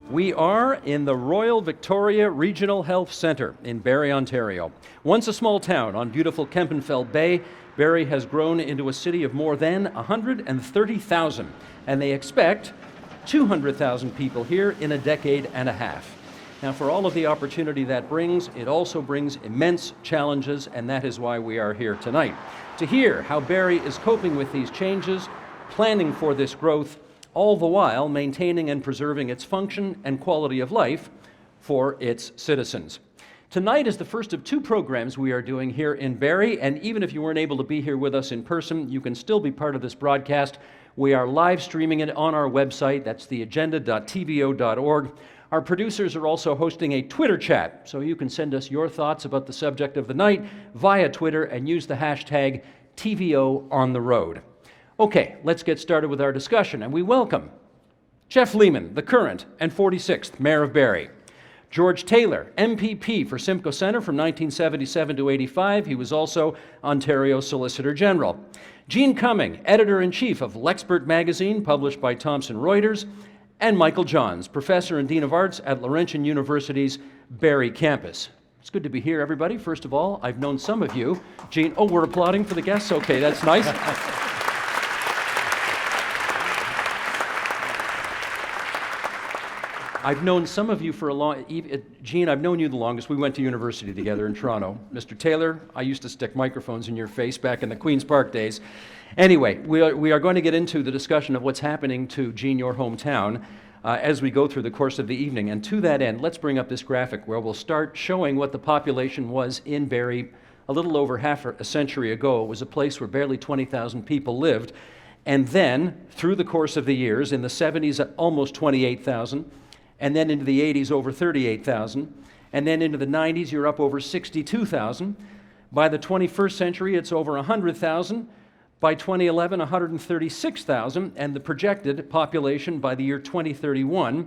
We are in the Royal Victoria Regional Health Centre in Barrie, Ontario. Once a small town on beautiful Kempenfeld Bay, Barrie has grown into a city of more than 130,000, and they expect 200,000 people here in a decade and a half. Now, for all of the opportunity that brings, it also brings immense challenges, and that is why we are here tonight. To hear how Barrie is coping with these changes, planning for this growth, all the while maintaining and preserving its function and quality of life for its citizens. Tonight is the first of two programs we are doing here in Barrie, and even if you weren't able to be here with us in person, you can still be part of this broadcast. We are live streaming it on our website. That's theagenda.tvo.org. Our producers are also hosting a Twitter chat, so you can send us your thoughts about the subject of the night via Twitter and use the hashtag TVOOnTheRoad. Okay, let's get started with our discussion, and we welcome Jeff Lehman, the current and 46th Mayor of Barrie. George Taylor, MPP for Simcoe Centre from 1977 to 85. He was also Ontario Solicitor General. Jean Cumming, Editor-in-Chief of Lexpert magazine, published by Thomson Reuters. And Michael Johns, Professor and Dean of Arts at Laurentian University's Barrie campus. It's good to be here, everybody. First of all, I've known some of you. Jean, oh, we're applauding for the guests? Okay, that's nice. I've known some of you for a long, Jean, I've known you the longest. We went to university together in Toronto. Mr. Taylor, I used to stick microphones in your face back in the Queen's Park days. Anyway, we are going to get into the discussion of what's happening to, Jean, your hometown, as we go through the course of the evening. And to that end, let's bring up this graphic where we'll start showing what the population was in Barrie a little over half a century ago. It was a place where barely 20,000 people lived. And then, through the course of the years, in the 70s, almost 28,000. And then into the 80s, over 38,000. And then into the 90s, you're up over 62,000. By the 21st century, it's over 100,000. By 2011, 136,000. And the projected population by the year 2031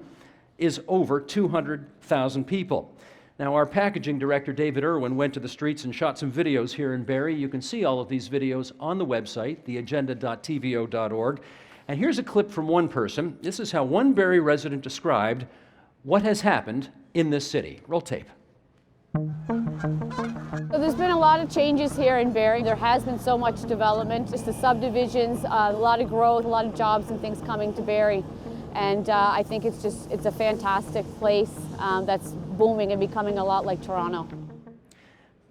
is over 200,000 people. Now, our packaging director, David Irwin, went to the streets and shot some videos here in Barrie. You can see all of these videos on the website, theagenda.tvo.org. And here's a clip from one person. This is how one Barrie resident described what has happened in this city. Roll tape. So there's been a lot of changes here in Barrie. There has been so much development, just the subdivisions, a lot of growth, a lot of jobs and things coming to Barrie. And I think it's a fantastic place that's booming and becoming a lot like Toronto.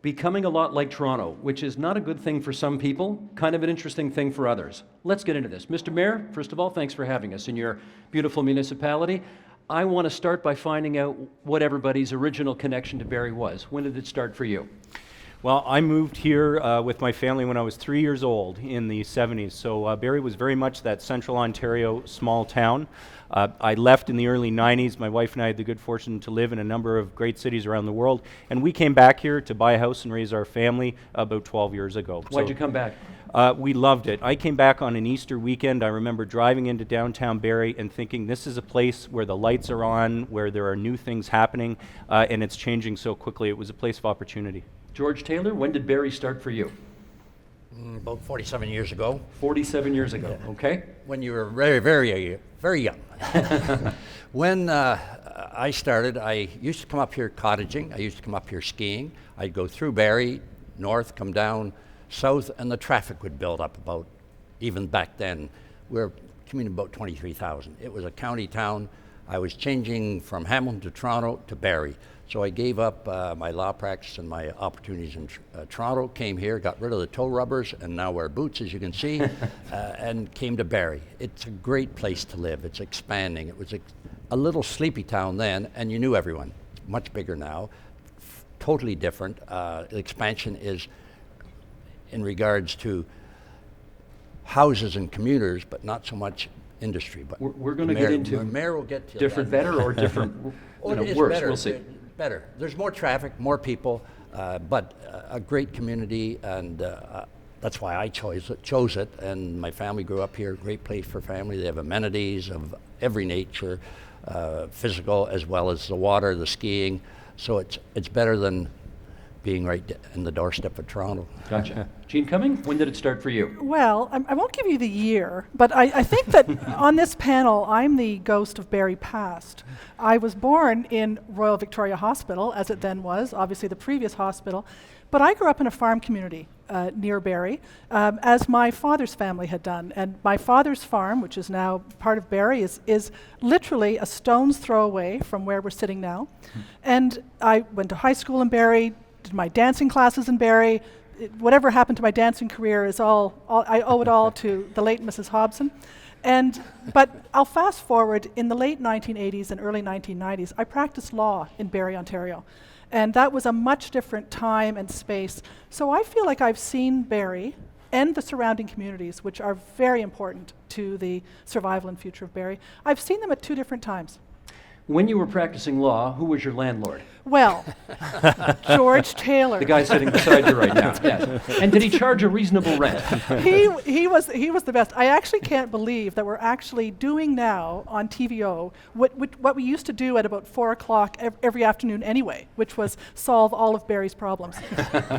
Becoming a lot like Toronto, which is not a good thing for some people, kind of an interesting thing for others. Let's get into this. Mr. Mayor, first of all, thanks for having us in your beautiful municipality. I want to start by finding out what everybody's original connection to Barrie was. When did it start for you? Well, I moved here with my family when I was 3 years old in the 70s. So Barrie was very much that central Ontario small town. I left in the early 90s. My wife and I had the good fortune to live in a number of great cities around the world. And we came back here to buy a house and raise our family about 12 years ago. Why'd you come back? We loved it. I came back on an Easter weekend. I remember driving into downtown Barrie and thinking this is a place where the lights are on, where there are new things happening, and it's changing so quickly. It was a place of opportunity. George Taylor, when did Barrie start for you? About 47 years ago. 47 years ago, okay. When you were very, very, very young. When I started, I used to come up here cottaging. I used to come up here skiing. I'd go through Barrie, north, come down south, and the traffic would build up about, even back then, we were commuting about 23,000. It was a county town. I was changing from Hamilton to Toronto to Barrie. So I gave up my law practice and my opportunities in Toronto, came here, got rid of the toe rubbers, and now wear boots, as you can see, and came to Barrie. It's a great place to live. It's expanding. It was a little sleepy town then, and you knew everyone. Much bigger now, totally different. The expansion is in regards to houses and commuters, but not so much industry. But we're going to get into the mayor will get to different that. Better or different It's worse. Better. We'll see. Better. There's more traffic, more people, but a great community, and that's why I chose it. And my family grew up here. Great place for family. They have amenities of every nature, physical as well as the water, the skiing. So it's better than being right in the doorstep of Toronto. Gotcha. Gene Cumming, when did it start for you? Well, I won't give you the year, but I think that on this panel, I'm the ghost of Barrie past. I was born in Royal Victoria Hospital, as it then was, obviously the previous hospital, but I grew up in a farm community near Barrie, as my father's family had done. And my father's farm, which is now part of Barrie, is literally a stone's throw away from where we're sitting now. And I went to high school in Barrie, did my dancing classes in Barrie. Whatever happened to my dancing career is all I owe it all to the late Mrs. Hobson. But I'll fast forward, in the late 1980s and early 1990s, I practiced law in Barrie, Ontario. And that was a much different time and space. So I feel like I've seen Barrie and the surrounding communities, which are very important to the survival and future of Barrie. I've seen them at two different times. When you were practicing law, who was your landlord? Well, George Taylor. The guy sitting beside you right now. Yes. And did he charge a reasonable rent? He was the best. I actually can't believe that we're actually doing now on TVO what we used to do at about 4 o'clock every afternoon anyway, which was solve all of Barrie's problems.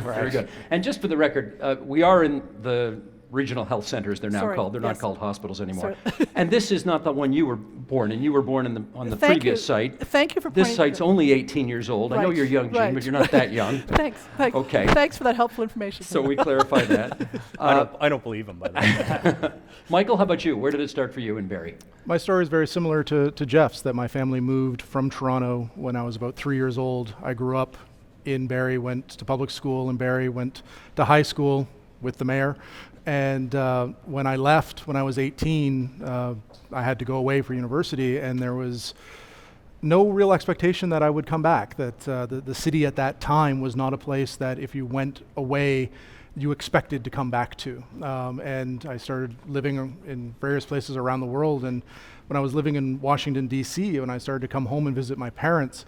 Very good. And just for the record, we are in the regional health centers, they're now Sorry, called. They're yes. not called hospitals anymore. Sorry. And this is not the one you were born in. You were born on the Thank previous you. site. Thank you for This pointing site's to- only 18 years old. I know Right, you're young, Gene, right. but you're not that young. Thanks. Okay. Thanks for that helpful information. So we clarify that. I don't believe him, by the way. Michael, how about you? Where did it start for you in Barrie? My story is very similar to Jeff's, that my family moved from Toronto when I was about 3 years old. I grew up in Barrie, went to public school in Barrie, went to high school with the mayor. And when I left, when I was 18, I had to go away for university, and there was no real expectation that I would come back, that the city at that time was not a place that if you went away, you expected to come back to. And I started living in various places around the world, and when I was living in Washington, D.C., when I started to come home and visit my parents,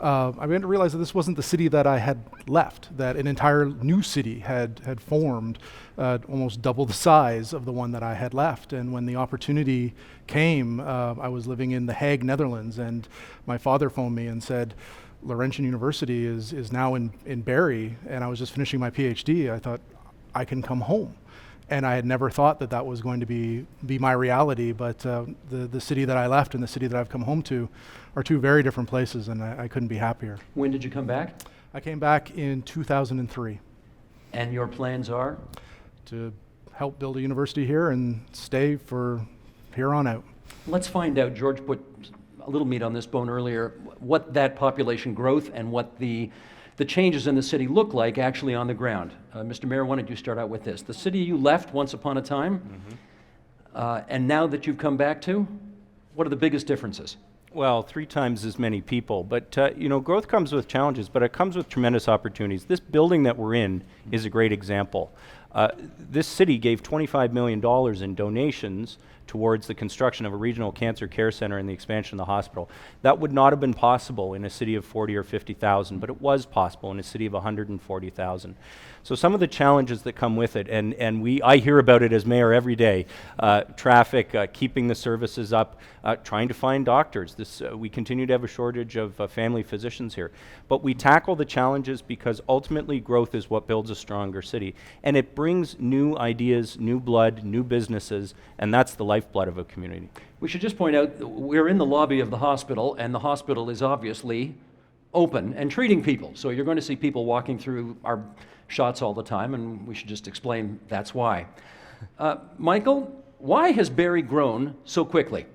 I began to realize that this wasn't the city that I had left, that an entire new city had formed, almost double the size of the one that I had left. And when the opportunity came, I was living in The Hague, Netherlands, and my father phoned me and said, Laurentian University is now in Barrie, and I was just finishing my PhD. I thought, I can come home. And I had never thought that was going to be my reality, but the city that I left and the city that I've come home to are two very different places, and I couldn't be happier. When did you come back? I came back in 2003 And your plans are? to help build a university here and stay for here on out. Let's find out. George put a little meat on this bone earlier, what that population growth and what the changes in the city look like actually on the ground. Mr. Mayor, why don't you start out with this? The city you left once upon a time, and now that you've come back to, what are the biggest differences? Well, 3 times as many people, but growth comes with challenges, but it comes with tremendous opportunities. This building that we're in is a great example. This city gave $25 million in donations towards the construction of a regional cancer care center and the expansion of the hospital. That would not have been possible in a city of 40 or 50,000, but it was possible in a city of 140,000. So some of the challenges that come with it, and I hear about it as mayor every day, traffic, keeping the services up, trying to find doctors. We continue to have a shortage of family physicians here. But we tackle the challenges because ultimately growth is what builds a stronger city. And it brings new ideas, new blood, new businesses, and that's the lifeblood of a community. We should just point out that we're in the lobby of the hospital, and the hospital is obviously open and treating people. So you're going to see people walking through our shots all the time, and we should just explain that's why. Michael, why has Barrie grown so quickly?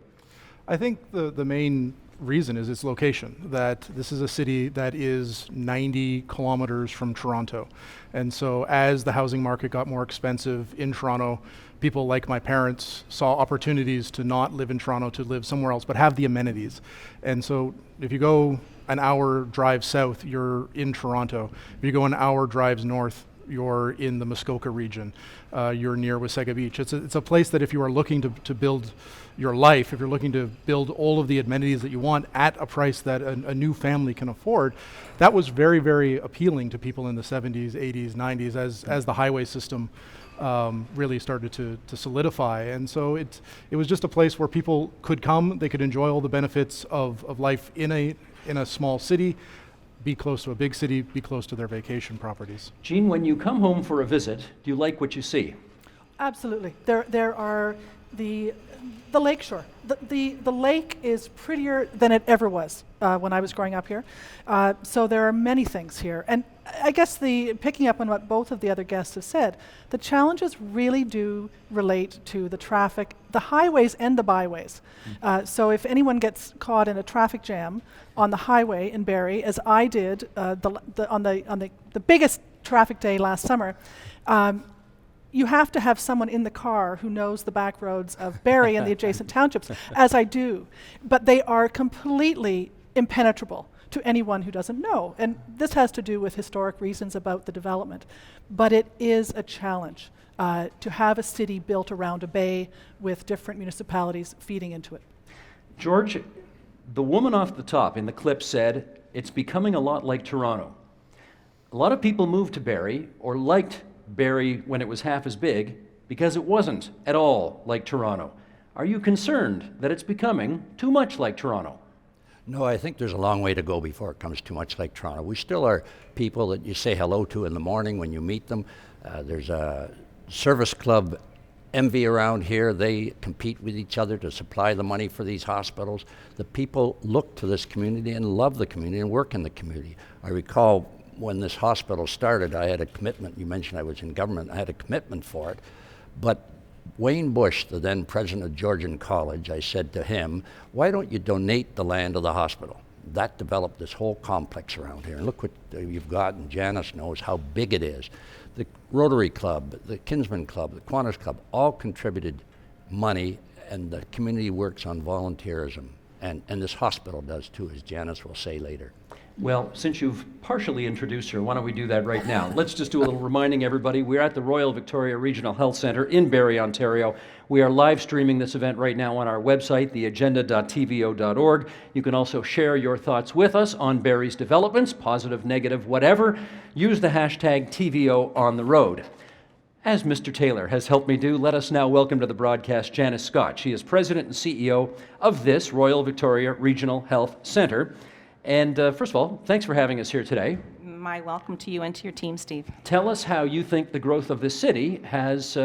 I think the main reason is its location, that this is a city that is 90 kilometers from Toronto. And so as the housing market got more expensive in Toronto, people like my parents saw opportunities to not live in Toronto, to live somewhere else, but have the amenities. And so if you go an hour drive south, you're in Toronto. If you go an hour drives north, you're in the Muskoka region. You're near Wasaga Beach. It's a place that if you are looking to build your life, if you're looking to build all of the amenities that you want at a price that a new family can afford, that was very, very appealing to people in the 70s, 80s, 90s as the highway system really started to solidify. And so it was just a place where people could come, they could enjoy all the benefits of life in a small city, be close to a big city, be close to their vacation properties. Jean, when you come home for a visit, do you like what you see? Absolutely. There are the lakeshore. The lake is prettier than it ever was when I was growing up here. So there are many things here. And I guess picking up on what both of the other guests have said, the challenges really do relate to the traffic, the highways and the byways. So if anyone gets caught in a traffic jam on the highway in Barrie, as I did on the biggest traffic day last summer, you have to have someone in the car who knows the back roads of Barrie and the adjacent townships, as I do. But they are completely impenetrable to anyone who doesn't know. And this has to do with historic reasons about the development. But it is a challenge to have a city built around a bay with different municipalities feeding into it. George, the woman off the top in the clip said, it's becoming a lot like Toronto. A lot of people moved to Barrie or liked Barrie when it was half as big because it wasn't at all like Toronto. Are you concerned that it's becoming too much like Toronto? No, I think there's a long way to go before it comes too much like Toronto. We still are people that you say hello to in the morning when you meet them. There's a service club envy around here. They compete with each other to supply the money for these hospitals. The people look to this community and love the community and work in the community. I recall when this hospital started, I had a commitment. You mentioned I was in government. I had a commitment for it. But Wayne Bush, the then president of Georgian College, I said to him, why don't you donate the land of the hospital? That developed this whole complex around here. And look what you've got, and Janice knows how big it is. The Rotary Club, the Kinsman Club, the Kiwanis Club, all contributed money, and the community works on volunteerism. And this hospital does too, as Janice will say later. Well, since you've partially introduced her, why don't we do that right now? Let's just do a little reminding everybody. We're at the Royal Victoria Regional Health Centre in Barrie, Ontario. We are live streaming this event right now on our website, theagenda.tvo.org. You can also share your thoughts with us on Barrie's developments, positive, negative, whatever. Use the hashtag TVOOnTheRoad. As Mr. Taylor has helped me do, let us now welcome to the broadcast Janice Scott. She is President and CEO of this Royal Victoria Regional Health Centre. And first of all, thanks for having us here today. My welcome to you and to your team, Steve. Tell us how you think the growth of this city has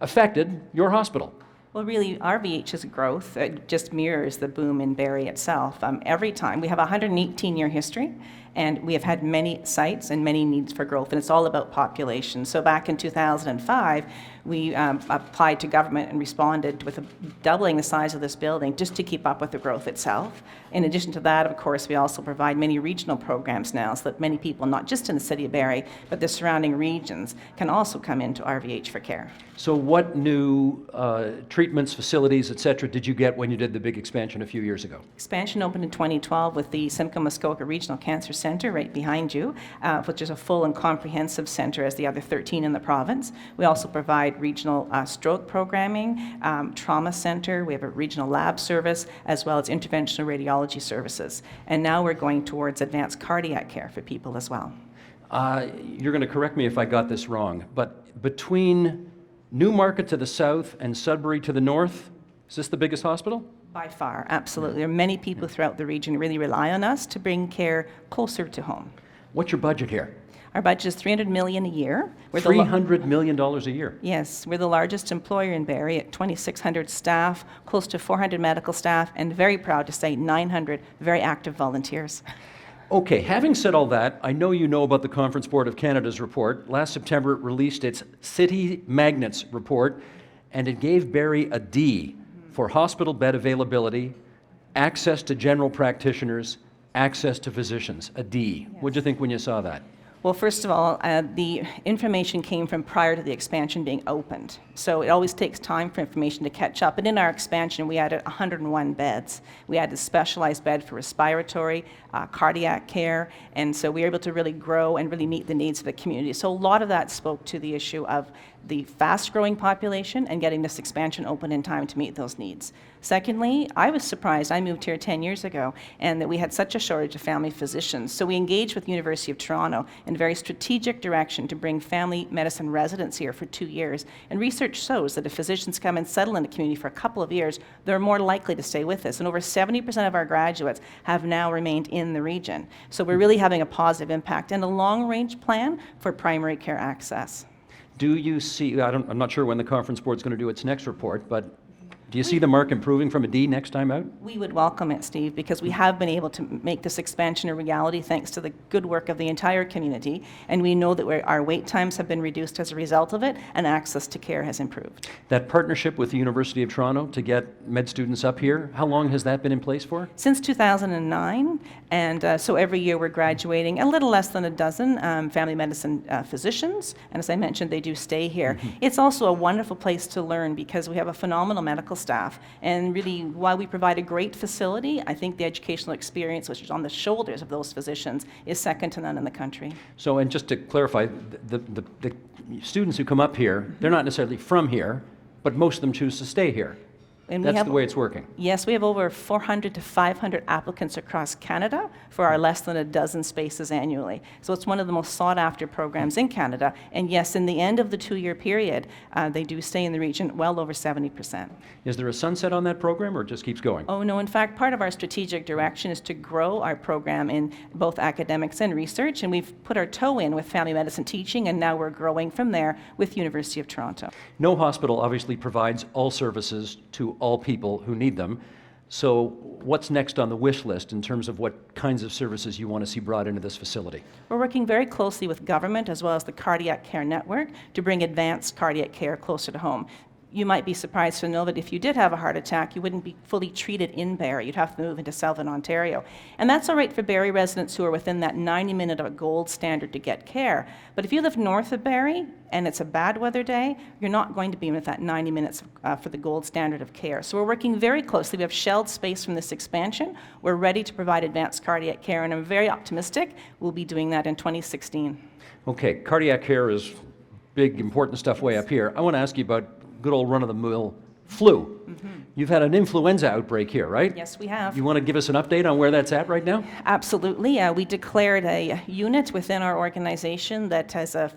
affected your hospital. Well, really, RVH's growth just mirrors the boom in Barrie itself. Every time, we have a 118-year history, and we have had many sites and many needs for growth, and it's all about population. So back in 2005, we applied to government and responded with doubling the size of this building just to keep up with the growth itself. In addition to that, of course, we also provide many regional programs now so that many people, not just in the city of Barrie, but the surrounding regions, can also come into RVH for care. So what new treatments, facilities, et cetera, did you get when you did the big expansion a few years ago? Expansion opened in 2012 with the Simcoe-Muskoka Regional Cancer Centre right behind you, which is a full and comprehensive centre as the other 13 in the province. We also provide regional stroke programming, trauma centre, we have a regional lab service, as well as interventional radiology services. And now we're going towards advanced cardiac care for people as well. You're going to correct me if I got this wrong, but between Newmarket to the south and Sudbury to the north, is this the biggest hospital? By far, absolutely. There are many people throughout the region who really rely on us to bring care closer to home. What's your budget here? Our budget is $300 million a year. $300 million a year? Yes, we're the largest employer in Barrie at 2,600 staff, close to 400 medical staff, and very proud to say 900 very active volunteers. Okay, having said all that, I know you know about the Conference Board of Canada's report. Last September, it released its City Magnets report, and it gave Barrie a D for hospital bed availability, access to general practitioners, access to physicians, a D. Yes. What did you think when you saw that? Well, first of all, the information came from prior to the expansion being opened. So it always takes time for information to catch up. And in our expansion, we added 101 beds. We added a specialized bed for respiratory, cardiac care, and so we were able to really grow and really meet the needs of the community. So a lot of that spoke to the issue of the fast-growing population and getting this expansion open in time to meet those needs. Secondly, I was surprised, I moved here 10 years ago, and that we had such a shortage of family physicians. So we engaged with the University of Toronto and and very strategic direction to bring family medicine residents here for 2 years. And research shows that if physicians come and settle in a community for a couple of years, they're more likely to stay with us. And over 70% of our graduates have now remained in the region. So we're really having a positive impact and a long-range plan for primary care access. Do you see, I'm not sure when the conference board's going to do its next report, but do you see the mark improving from a D next time out? We would welcome it, Steve, because we have been able to make this expansion a reality thanks to the good work of the entire community, and we know that our wait times have been reduced as a result of it, and access to care has improved. That partnership with the University of Toronto to get med students up here, how long has that been in place for? Since 2009, and so every year we're graduating a little less than a dozen family medicine physicians, and as I mentioned, they do stay here. It's also a wonderful place to learn because we have a phenomenal medical staff, and really while we provide a great facility, I think the educational experience, which is on the shoulders of those physicians, is second to none in the country. So, and just to clarify, the students who come up here, they're not necessarily from here, but most of them choose to stay here. And That's the way it's working. Yes, we have over 400 to 500 applicants across Canada for our less than a dozen spaces annually. So it's one of the most sought after programs in Canada. And yes, in the end of the 2-year period, they do stay in the region well over 70%. Is there a sunset on that program or it just keeps going? Oh no, in fact, part of our strategic direction is to grow our program in both academics and research. And we've put our toe in with family medicine teaching, and now we're growing from there with University of Toronto. No hospital obviously provides all services to all people who need them. So what's next on the wish list in terms of what kinds of services you want to see brought into this facility? We're working very closely with government as well as the Cardiac Care Network to bring advanced cardiac care closer to home. You might be surprised to know that if you did have a heart attack, you wouldn't be fully treated in Barrie. You'd have to move into Southern Ontario. And that's all right for Barrie residents who are within that 90-minute of a gold standard to get care. But if you live north of Barrie and it's a bad weather day, you're not going to be with that 90 minutes for the gold standard of care. So we're working very closely. We have shelled space from this expansion. We're ready to provide advanced cardiac care, and I'm very optimistic we'll be doing that in 2016. Okay, cardiac care is big, important stuff way up here. I want to ask you about good old run-of-the-mill flu. You've had an influenza outbreak here, right? Yes, we have. You want to give us an update on where that's at right now? Absolutely. We declared a unit within our organization that has a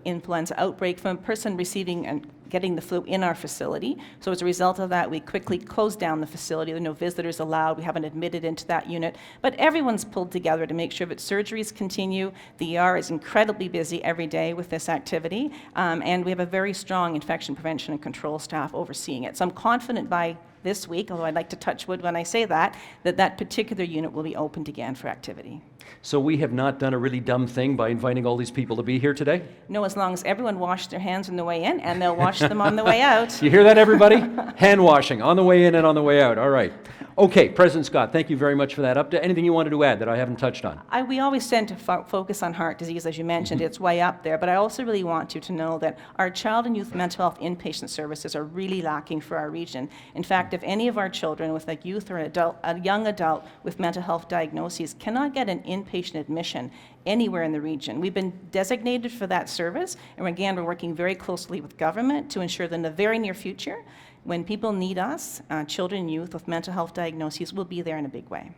influenza outbreak from a person receiving and getting the flu in our facility. So as a result of that, we quickly closed down the facility. There are no visitors allowed. We haven't admitted into that unit. But everyone's pulled together to make sure that surgeries continue. The ER is incredibly busy every day with this activity. And we have a very strong infection prevention and control staff overseeing it. So I'm confident by this week, although I'd like to touch wood when I say that, that particular unit will be opened again for activity. So we have not done a really dumb thing by inviting all these people to be here today? No, as long as everyone washed their hands on the way in, and they'll wash them on the way out. You hear that, everybody? Hand washing on the way in and on the way out. All right. Okay, President Scott, thank you very much for that update. Anything you wanted to add that I haven't touched on? We always tend to focus on heart disease, as you mentioned. It's way up there. But I also really want you to know that our child and youth mental health inpatient services are really lacking for our region. In fact, if any of our children with a youth or a young adult with mental health diagnoses cannot get an inpatient admission anywhere in the region, we've been designated for that service. And again, we're working very closely with government to ensure that in the very near future, when people need us, children and youth with mental health diagnoses will be there in a big way.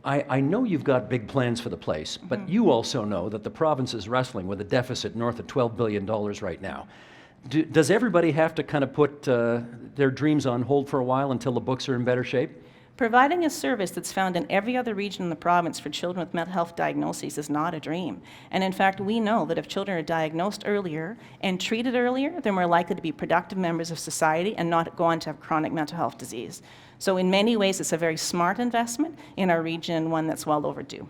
I know you've got big plans for the place, but you also know that the province is wrestling with a deficit north of $12 billion right now. Does everybody have to kind of put their dreams on hold for a while until the books are in better shape? Providing a service that's found in every other region in the province for children with mental health diagnoses is not a dream. And in fact, we know that if children are diagnosed earlier and treated earlier, they're more likely to be productive members of society and not go on to have chronic mental health disease. So in many ways, it's a very smart investment in our region and one that's well overdue.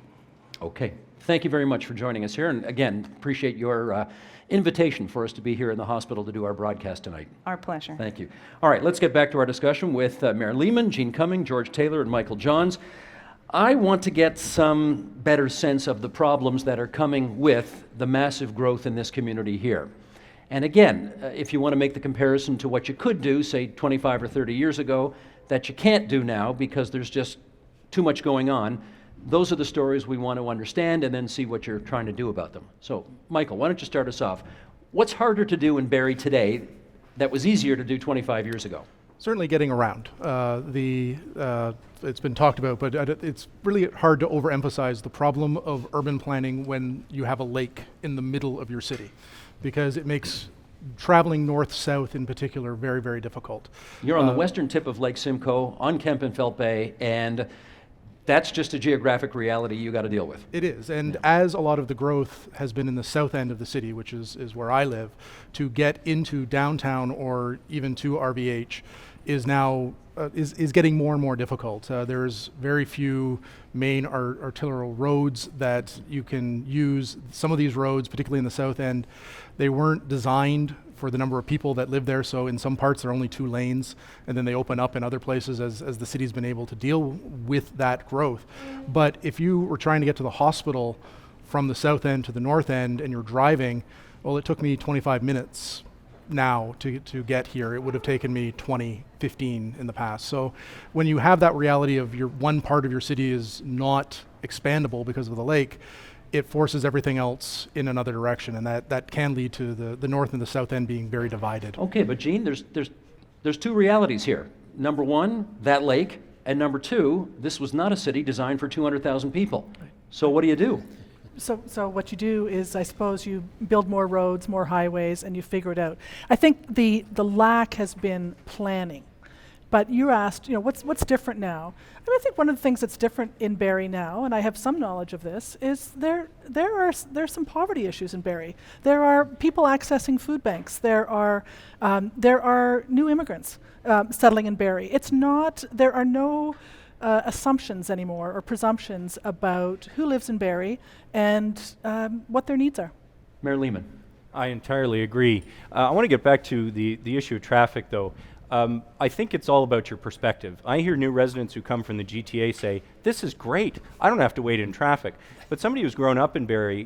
Okay. Thank you very much for joining us here. And again, appreciate your invitation for us to be here in the hospital to do our broadcast tonight. Our pleasure. Thank you. All right, let's get back to our discussion with Mayor Lehman, Jean Cumming, George Taylor, and Michael Johns. I want to get some better sense of the problems that are coming with the massive growth in this community here. And again, if you want to make the comparison to what you could do, say 25 or 30 years ago, that you can't do now because there's just too much going on, those are the stories we want to understand and then see what you're trying to do about them. So, Michael, why don't you start us off? What's harder to do in Barrie today that was easier to do 25 years ago? Certainly getting around. It's been talked about, but it's really hard to overemphasize the problem of urban planning when you have a lake in the middle of your city, because it makes traveling north-south in particular very, very difficult. You're on the western tip of Lake Simcoe on Kempenfelt Bay, and that's just a geographic reality you got to deal with. It is, and as a lot of the growth has been in the south end of the city, which is where I live, to get into downtown or even to RVH is now is getting more and more difficult. There's very few main arterial roads that you can use. Some of these roads, particularly in the south end, they weren't designed for the number of people that live there, so in some parts there are only 2 lanes, and then they open up in other places as the city's been able to deal with that growth. But if you were trying to get to the hospital from the south end to the north end and you're driving, well, it took me 25 minutes now to get here. It would have taken me 20, 15 in the past. So when you have that reality of your one part of your city is not expandable because of the lake, it forces everything else in another direction, and that can lead to the north and the south end being very divided. Okay, but Gene, there's 2 realities here. Number 1, that lake, and number 2, this was not a city designed for 200,000 people. So what do you do? So what you do is, I suppose, you build more roads, more highways, and you figure it out. I think the lack has been planning. But you asked, what's different now? I mean, I think one of the things that's different in Barrie now, and I have some knowledge of this, is there's some poverty issues in Barrie. There are people accessing food banks. There are new immigrants settling in Barrie. There are no assumptions anymore or presumptions about who lives in Barrie and what their needs are. Mayor Lehman. I entirely agree. I want to get back to the issue of traffic, though. I think it's all about your perspective. I hear new residents who come from the GTA say, this is great, I don't have to wait in traffic. But somebody who's grown up in Barrie,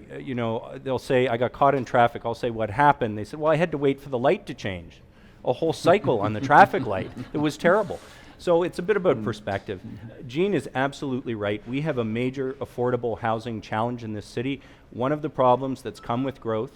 they'll say, I got caught in traffic. I'll say, what happened? They said, well, I had to wait for the light to change. A whole cycle on the traffic light. It was terrible. So it's a bit about perspective. Jean is absolutely right. We have a major affordable housing challenge in this city. One of the problems that's come with growth,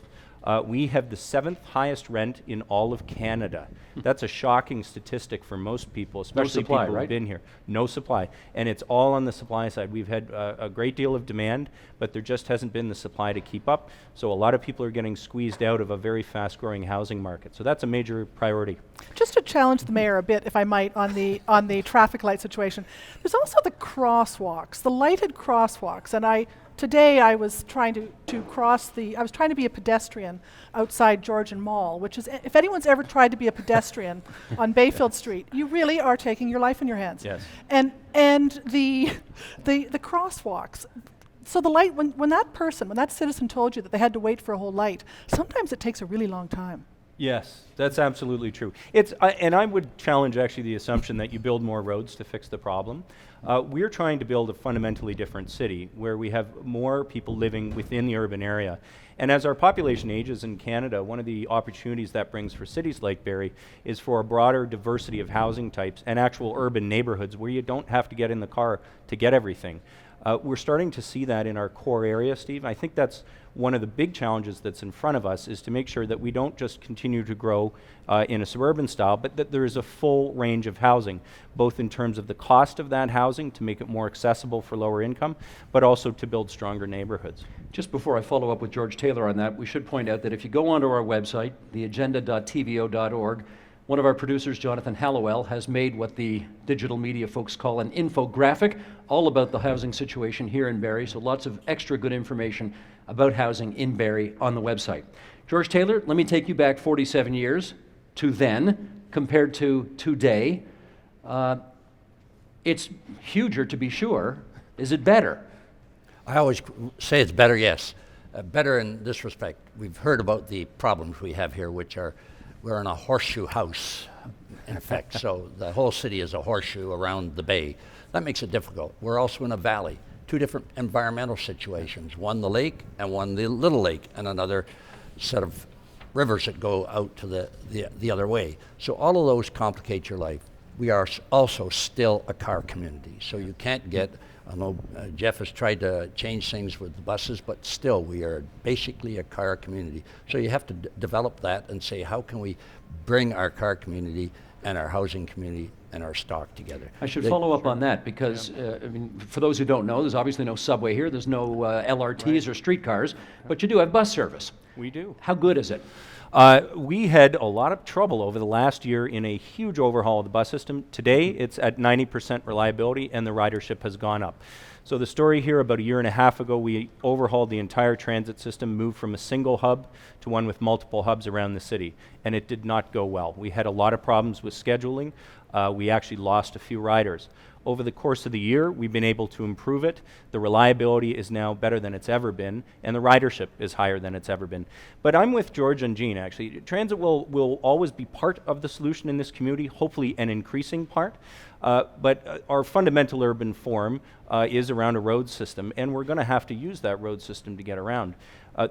we have the 7th highest rent in all of Canada. That's a shocking statistic for most people, especially supply, people right? who've been here. No supply. And it's all on the supply side. We've had a great deal of demand, but there just hasn't been the supply to keep up. So a lot of people are getting squeezed out of a very fast-growing housing market. So that's a major priority. Just to challenge the mayor a bit, if I might, on the traffic light situation, there's also the crosswalks, the lighted crosswalks, and today I was trying to cross I was trying to be a pedestrian outside Georgian Mall, which is, if anyone's ever tried to be a pedestrian on Bayfield Street, you really are taking your life in your hands. Yes. And the crosswalks. So the light, when that citizen told you that they had to wait for a whole light, sometimes it takes a really long time. Yes, that's absolutely true. And I would challenge actually the assumption that you build more roads to fix the problem. We're trying to build a fundamentally different city where we have more people living within the urban area. And as our population ages in Canada, one of the opportunities that brings for cities like Barrie is for a broader diversity of housing types and actual urban neighborhoods where you don't have to get in the car to get everything. We're starting to see that in our core area, Steve. I think that's one of the big challenges that's in front of us, is to make sure that we don't just continue to grow in a suburban style, but that there is a full range of housing, both in terms of the cost of that housing to make it more accessible for lower income, but also to build stronger neighborhoods. Just before I follow up with George Taylor on that, we should point out that if you go onto our website, theagenda.tvo.org, one of our producers, Jonathan Hallowell, has made what the digital media folks call an infographic, all about the housing situation here in Barrie, so lots of extra good information about housing in Barrie on the website. George Taylor, let me take you back 47 years to then, compared to today. It's huger, to be sure. Is it better? I always say it's better, yes. Better in this respect. We've heard about the problems we have here, which are we're in a horseshoe house, in effect. So the whole city is a horseshoe around the bay. That makes it difficult. We're also in a valley. 2 different environmental situations, one the lake and one the little lake, and another set of rivers that go out to the other way. So all of those complicate your life. We are also still a car community, so you can't get, I know Jeff has tried to change things with the buses, but still we are basically a car community. So you have to develop that and say, how can we bring our car community and our housing community and our stock together. I should follow up on that because, I mean, for those who don't know, there's obviously no subway here. There's no LRTs or streetcars, but you do have bus service. We do. How good is it? We had a lot of trouble over the last year in a huge overhaul of the bus system. Today, it's at 90% reliability, and the ridership has gone up. So the story here, about a year and a half ago, we overhauled the entire transit system, moved from a single hub to one with multiple hubs around the city, and it did not go well. We had a lot of problems with scheduling. We actually lost a few riders. Over the course of the year, we've been able to improve it. The reliability is now better than it's ever been, and the ridership is higher than it's ever been. But I'm with George and Jean, actually. Transit will always be part of the solution in this community, hopefully an increasing part. But our fundamental urban form is around a road system, and we're going to have to use that road system to get around.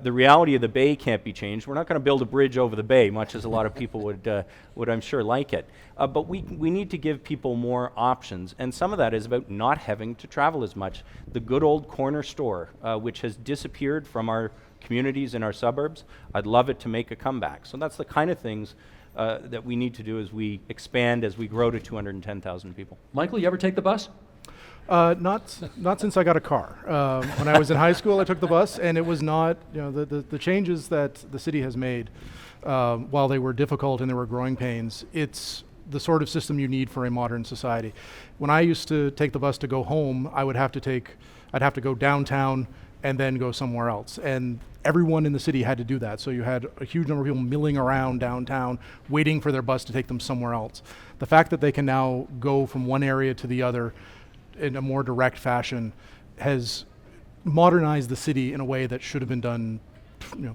The reality of the bay can't be changed. We're not going to build a bridge over the bay, much as a lot of people would I'm sure, like it. But we need to give people more options, and some of that is about not having to travel as much. The good old corner store, which has disappeared from our communities in our suburbs, I'd love it to make a comeback. So that's the kind of things that we need to do as we expand, as we grow to 210,000 people. Michael, you ever take the bus? Not since I got a car. When I was in high school, I took the bus, and it was not, the changes that the city has made, while they were difficult and there were growing pains, it's the sort of system you need for a modern society. When I used to take the bus to go home, I'd have to go downtown and then go somewhere else. And everyone in the city had to do that. So you had a huge number of people milling around downtown, waiting for their bus to take them somewhere else. The fact that they can now go from one area to the other in a more direct fashion has modernized the city in a way that should have been done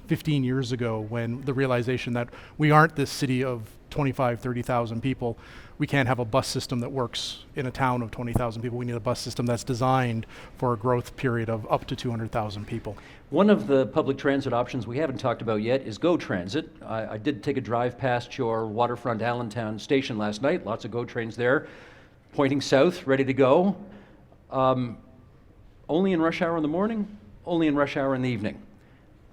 15 years ago, when the realization that we aren't this city of 25, 30,000 people. We can't have a bus system that works in a town of 20,000 people. We need a bus system that's designed for a growth period of up to 200,000 people. One of the public transit options we haven't talked about yet is GO Transit. I did take a drive past your waterfront Allentown station last night. Lots of GO trains there, pointing south, ready to go. Only in rush hour in the morning, only in rush hour in the evening.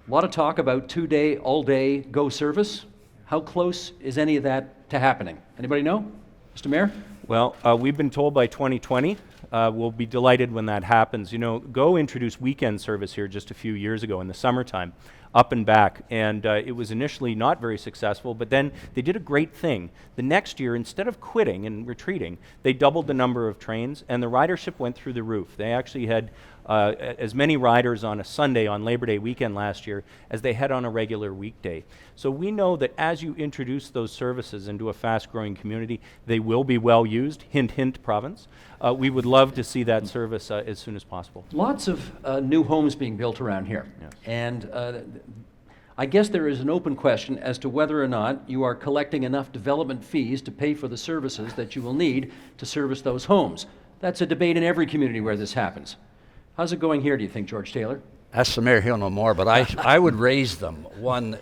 A lot of talk about 2-day, all-day GO service. How close is any of that to happening? Anybody know? Mr. Mayor? Well, we've been told by 2020. We'll be delighted when that happens. GO introduced weekend service here just a few years ago in the summertime, up and back, and it was initially not very successful, but then they did a great thing. The next year, instead of quitting and retreating, they doubled the number of trains, and the ridership went through the roof. They actually had as many riders on a Sunday on Labor Day weekend last year as they had on a regular weekday. So we know that as you introduce those services into a fast-growing community, they will be well used. Hint, hint, province. We would love to see that service as soon as possible. Lots of new homes being built around here. Yes. And I guess there is an open question as to whether or not you are collecting enough development fees to pay for the services that you will need to service those homes. That's a debate in every community where this happens. How's it going here, do you think, George Taylor? Ask the mayor, he'll know more, but I would raise them. One,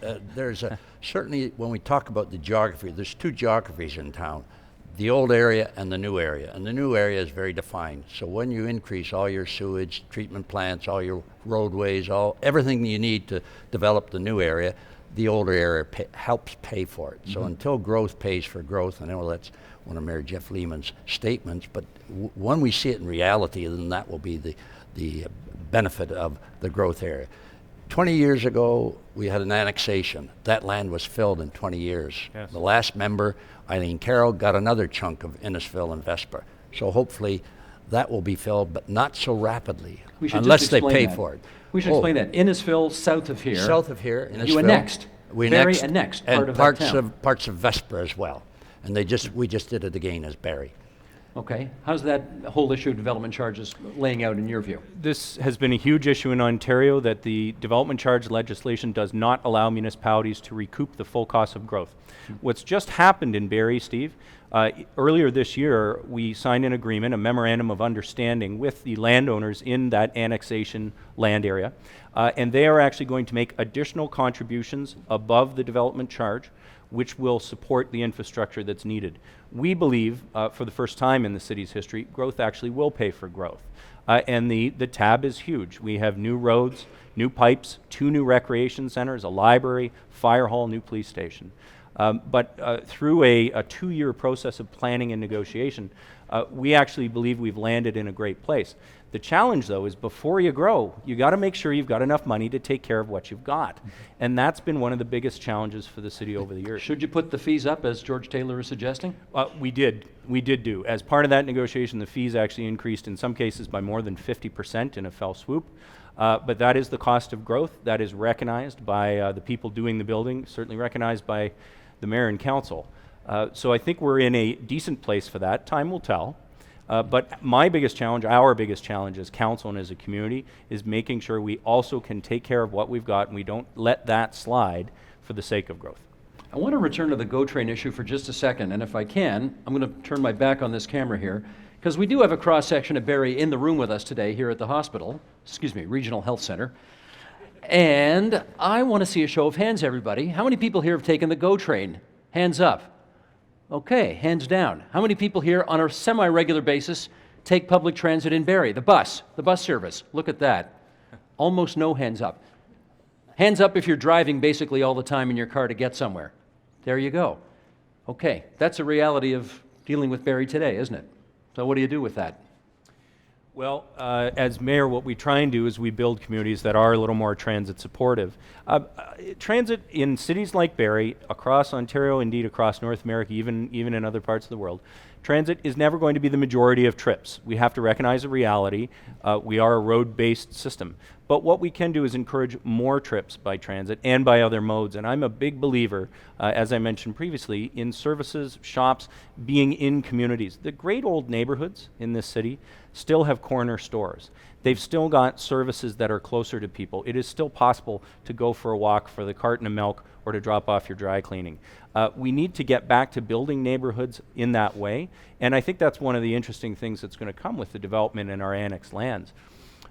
certainly when we talk about the geography, there's two geographies in town, the old area and the new area. And the new area is very defined. So when you increase all your sewage, treatment plants, all your roadways, everything you need to develop the new area, the older area helps pay for it. Mm-hmm. So until growth pays for growth, I know that's one of Mayor Jeff Lehman's statements, but when we see it in reality, then that will be the benefit of the growth area. 20 years ago, we had an annexation. That land was filled in 20 years. Yes. The last member, Eileen Carroll, got another chunk of Innisfil and Vesper. So hopefully that will be filled, but not so rapidly, unless they pay for it. We should explain that. Innisfil, south of here. South of here, Innisfil. You annexed. Barrie annexed part of that town. Parts of Vesper as well. And we just did it again as Barrie. Okay. How's that whole issue of development charges laying out in your view? This has been a huge issue in Ontario, that the development charge legislation does not allow municipalities to recoup the full cost of growth. What's just happened in Barrie, Steve, earlier this year, we signed an agreement, a memorandum of understanding with the landowners in that annexation land area, and they are actually going to make additional contributions above the development charge, which will support the infrastructure that's needed. We believe, for the first time in the city's history, growth actually will pay for growth. And the tab is huge. We have new roads, new pipes, 2 new recreation centers, a library, fire hall, new police station. But through a 2-year process of planning and negotiation, we actually believe we've landed in a great place. The challenge, though, is before you grow, you got to make sure you've got enough money to take care of what you've got. And that's been one of the biggest challenges for the city over the years. Should you put the fees up, as George Taylor is suggesting? We did. We did do. As part of that negotiation, the fees actually increased in some cases by more than 50% in a fell swoop. But that is the cost of growth. That is recognized by the people doing the building, certainly recognized by the mayor and council. So I think we're in a decent place for that. Time will tell. But my biggest challenge, our biggest challenge as council and as a community, is making sure we also can take care of what we've got and we don't let that slide for the sake of growth. I want to return to the GO train issue for just a second, and if I can, I'm going to turn my back on this camera here, because we do have a cross-section of Barrie in the room with us today here at the hospital, Regional Health Center. And I want to see a show of hands, everybody. How many people here have taken the GO train? Hands up. Okay, hands down. How many people here on a semi-regular basis take public transit in Barrie? The bus service. Look at that. Almost no hands up. Hands up if you're driving basically all the time in your car to get somewhere. There you go. Okay, that's a reality of dealing with Barrie today, isn't it? So what do you do with that? Well, as mayor, what we try and do is we build communities that are a little more transit supportive. Transit in cities like Barrie, across Ontario, indeed across North America, even in other parts of the world, transit is never going to be the majority of trips. We have to recognize a reality. We are a road-based system. But what we can do is encourage more trips by transit and by other modes. And I'm a big believer, as I mentioned previously, in services, shops, being in communities. The great old neighborhoods in this city still have corner stores. They've still got services that are closer to people. It is still possible to go for a walk for the carton of milk or to drop off your dry cleaning. We need to get back to building neighborhoods in that way, and I think that's one of the interesting things that's going to come with the development in our annexed lands.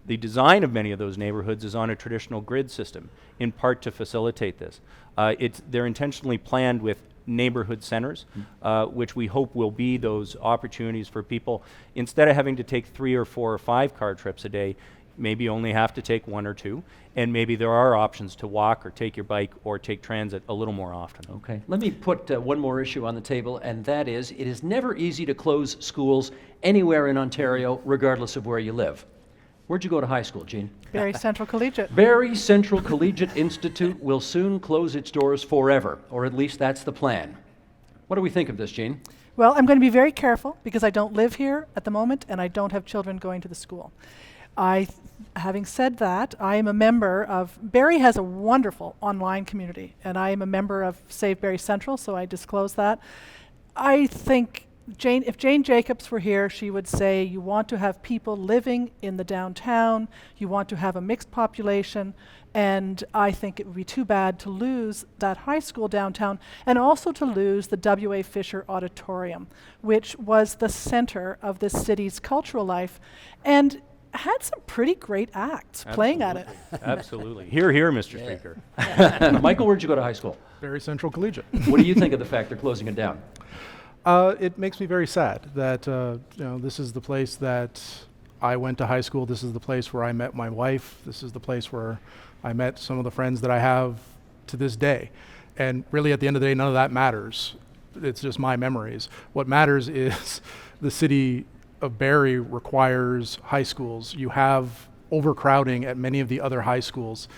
The design of many of those neighborhoods is on a traditional grid system, in part to facilitate this. They're intentionally planned with neighborhood centers, which we hope will be those opportunities for people, instead of having to take 3 or 4 or 5 car trips a day, maybe only have to take 1 or 2, and maybe there are options to walk or take your bike or take transit a little more often. Okay, let me put one more issue on the table, and that is, it is never easy to close schools anywhere in Ontario, regardless of where you live. Where'd you go to high school, Jean? Barrie Central Collegiate. Barrie Central Collegiate Institute will soon close its doors forever, or at least that's the plan. What do we think of this, Jean? Well, I'm going to be very careful because I don't live here at the moment and I don't have children going to the school. Having said that, I am a member of, Barrie has a wonderful online community, and I am a member of Save Barrie Central, so I disclose that. I think if Jane Jacobs were here, she would say you want to have people living in the downtown, you want to have a mixed population, and I think it would be too bad to lose that high school downtown and also to lose the W.A. Fisher Auditorium, which was the center of this city's cultural life and had some pretty great acts playing at it. Absolutely. Hear, hear, Mr. Speaker. Michael, where'd you go to high school? Barrie Central Collegiate. What do you think of the fact they're closing it down? It makes me very sad that this is the place that I went to high school. This is the place where I met my wife. This is the place where I met some of the friends that I have to this day. And really, at the end of the day, none of that matters. It's just my memories. What matters is the city of Barrie requires high schools. You have overcrowding at many of the other high schools.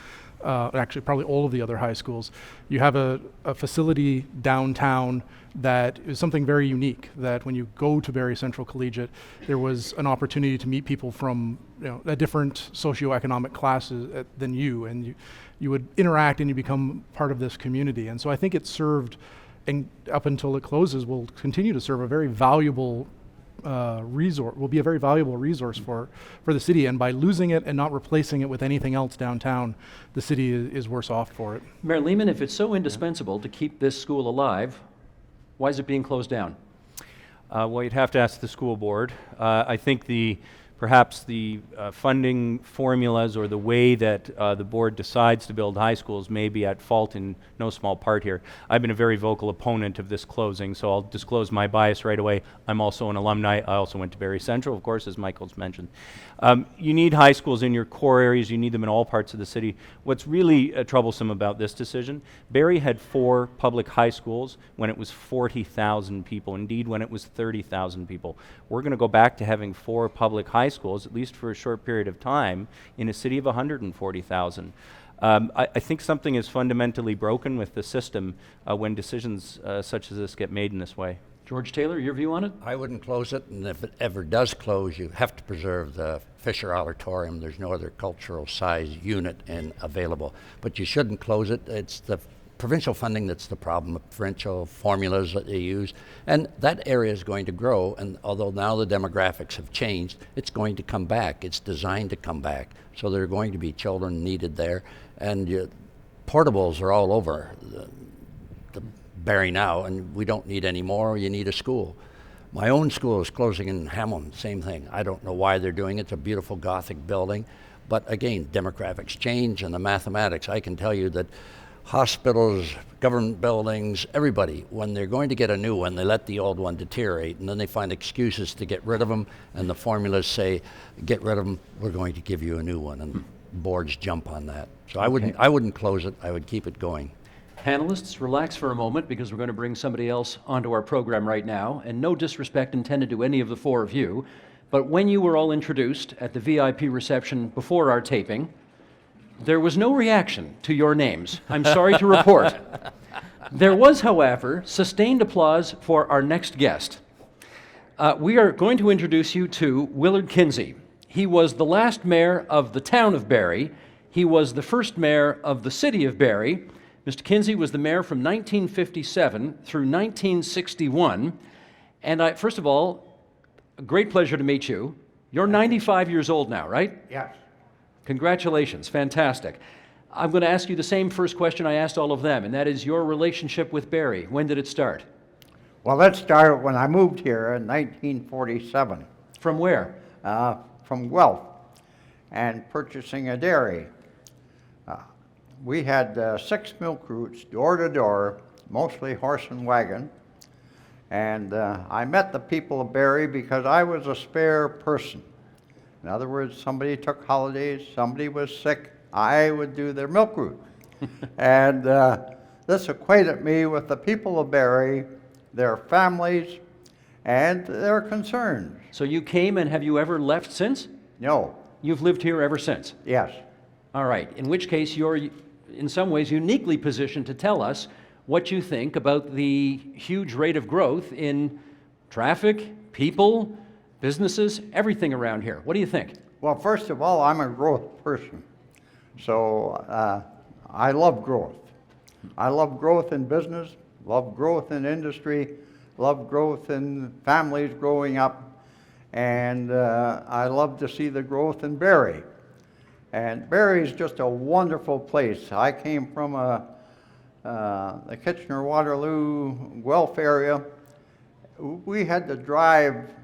Actually, probably all of the other high schools. You have a facility downtown that is something very unique, that when you go to Barrie Central Collegiate, there was an opportunity to meet people from a different socioeconomic classes than you, and you would interact and you become part of this community. And so I think it served, and up until it closes, will continue to serve a very valuable resource, will be a very valuable resource for the city, and by losing it and not replacing it with anything else downtown, the city is worse off for it. Mayor Lehman, if it's so indispensable to keep this school alive, why is it being closed down? Well, you'd have to ask the school board. I think the perhaps the funding formulas or the way that the board decides to build high schools may be at fault in no small part here. I've been a very vocal opponent of this closing, so I'll disclose my bias right away. I'm also an alumni. I also went to Barrie Central, of course, as Michael's mentioned. You need high schools in your core areas. You need them in all parts of the city. What's really troublesome about this decision, Barrie had 4 public high schools when it was 40,000 people, indeed when it was 30,000 people. We're going to go back to having 4 public high schools, at least for a short period of time, in a city of 140,000. I think something is fundamentally broken with the system when decisions such as this get made in this way. George Taylor, your view on it? I wouldn't close it, and if it ever does close, you have to preserve the Fisher Auditorium. There's no other cultural size unit available. But you shouldn't close it. It's the provincial funding that's the problem, the provincial formulas that they use. And that area is going to grow, and although now the demographics have changed, it's going to come back. It's designed to come back. So there are going to be children needed there. And portables are all over the Barrie now, and we don't need any more. You need a school. My own school is closing in Hamlin, same thing. I don't know why they're doing it. It's a beautiful Gothic building. But again, demographics change and the mathematics. I can tell you that hospitals, government buildings, everybody, when they're going to get a new one, they let the old one deteriorate, and then they find excuses to get rid of them, and the formulas say, get rid of them, we're going to give you a new one, and boards jump on that. So I wouldn't close it. I would keep it going. Panelists, relax for a moment because we're going to bring somebody else onto our program right now, and no disrespect intended to any of the 4 of you, but when you were all introduced at the VIP reception before our taping, there was no reaction to your names. I'm sorry to report. There was, however, sustained applause for our next guest. We are going to introduce you to Willard Kinsey. He was the last mayor of the town of Barrie. He was the first mayor of the city of Barrie. Mr. Kinsey was the mayor from 1957 through 1961. And first of all, a great pleasure to meet you. You're 95 years old now, right? Yes. Congratulations, fantastic. I'm going to ask you the same first question I asked all of them, and that is your relationship with Barrie. When did it start? Well, that started when I moved here in 1947. From where? From Guelph, and purchasing a dairy. We had 6 milk routes, door to door, mostly horse and wagon. And I met the people of Barrie because I was a spare person. In other words, somebody took holidays, somebody was sick, I would do their milk route. And this acquainted me with the people of Barrie, their families, and their concerns. So you came, and have you ever left since? No. You've lived here ever since? Yes. All right, in which case you're in some ways uniquely positioned to tell us what you think about the huge rate of growth in traffic, people, businesses, everything around here. What do you think? Well, first of all, I'm a growth person. So I love growth. I love growth in business, love growth in industry, love growth in families growing up, and I love to see the growth in Barrie. And Barrie is just a wonderful place. I came from the Kitchener-Waterloo, Guelph area. We had to drive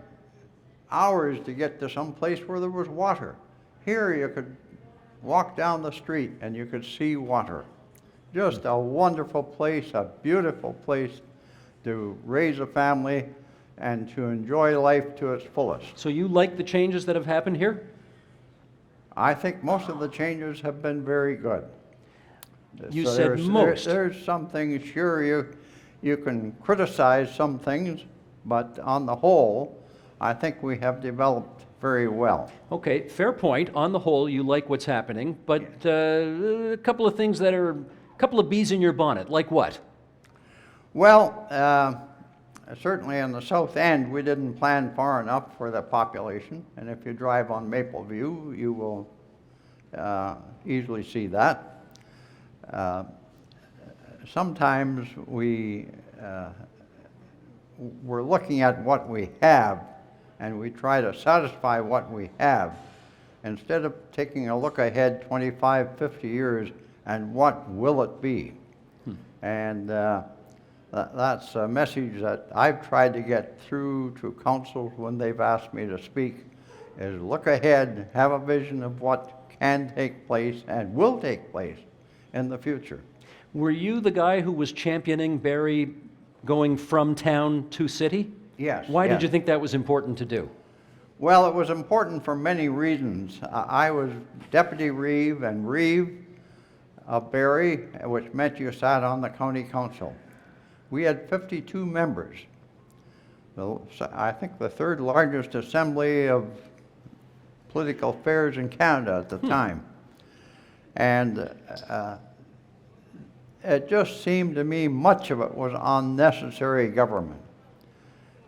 hours to get to some place where there was water. Here you could walk down the street and you could see water. Just a wonderful place, a beautiful place to raise a family and to enjoy life to its fullest. So you like the changes that have happened here? I think most of the changes have been very good. You So said there's- most. There's some things, sure, you can criticize some things, but on the whole, I think we have developed very well. Okay, fair point. On the whole, you like what's happening, but a couple of things that are, a couple of bees in your bonnet, like what? Well, certainly in the south end, we didn't plan far enough for the population, and if you drive on Mapleview, you will easily see that. Sometimes we're looking at what we have, and we try to satisfy what we have, instead of taking a look ahead 25, 50 years, and what will it be? And that's a message that I've tried to get through to councils when they've asked me to speak, is look ahead, have a vision of what can take place and will take place in the future. Were you the guy who was championing Barrie going from town to city? Yes. Why did yes. you think that was important to do? Well, it was important for many reasons. I was deputy reeve and reeve of Barrie, which meant you sat on the county council. We had 52 members. I think the third largest assembly of political affairs in Canada at the time. And it just seemed to me much of it was unnecessary government.